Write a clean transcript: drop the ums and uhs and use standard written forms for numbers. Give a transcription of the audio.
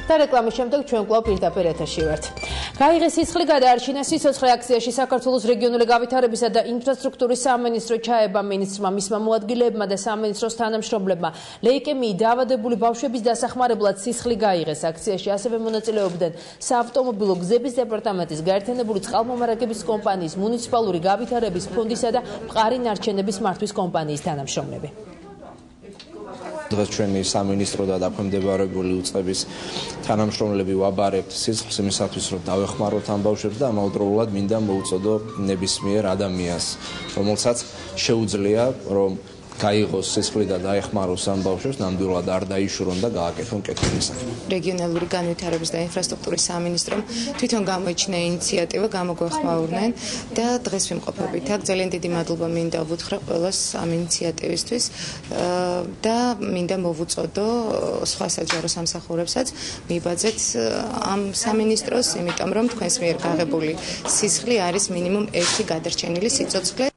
და რეკლამის შემდეგ ჩვენ კვლავ პირდაპირ ეთერში ვართ. გაიღეს სისხლი გადაარჩინეს სიცოცხლე აქციაში საქართველოს რეგიონული გავითარებისა და ინფრასტრუქტურის სამინისტრო ჩაება მინისტრმა, მისმა მოადგილეებმა და სამინისტროს თანამშრომლებმა ლეიკემიით დაავადებული ბავშვების დასახმარებლად სისხლი გაიღეს. აქციაში ასევე მონაწილეობდნენ საავტომობილო გზების დეპარტამენტის, გაერთიანებული წყალმომარაგების კომპანიის, მუნიციპალური გავითარების ფონდისა და მყარი ნარჩენების მართვის კომპანიის თანამშრომლები. დღეს ჩვენი სამინისტრო და დაქვემდებარებული უწყების თანამშრომლები ვაბარებთ სისხლს იმისათვის, რომ დავეხმაროთ ამ ბავშვებს და ამავდროულად მინდა მოვუწოდო ნებისმიერ ადამიანს, რომელსაც შეუძლია, რომ გაიღოს სისხლი და დაეხმაროს ამ ბავშვებს, ნამდვილად არ დაიშურონ და გააკეთონ კეთილი საქმე. რეგიონალური განვითარების და ინფრასტრუქტურის სამინისტრომ თვითონ გამოიჩინა ინიციატივა, გამოგვეხმაურნენ და დღეს ვიმყოფებით აქ. ძალიან დიდი მადლობა მინდა ვუთხრა ყველას ამ ინიციატივისთვის და მინდა მოვუწოდო სხვა საჯარო სამსახურებსაც მიბაძეთ ამ სამინისტროს, იმიტომ რომ თქვენს მიერ გაღებული სისხლი არის მინიმუმ 1 გადარჩენილი სიცოცხლე.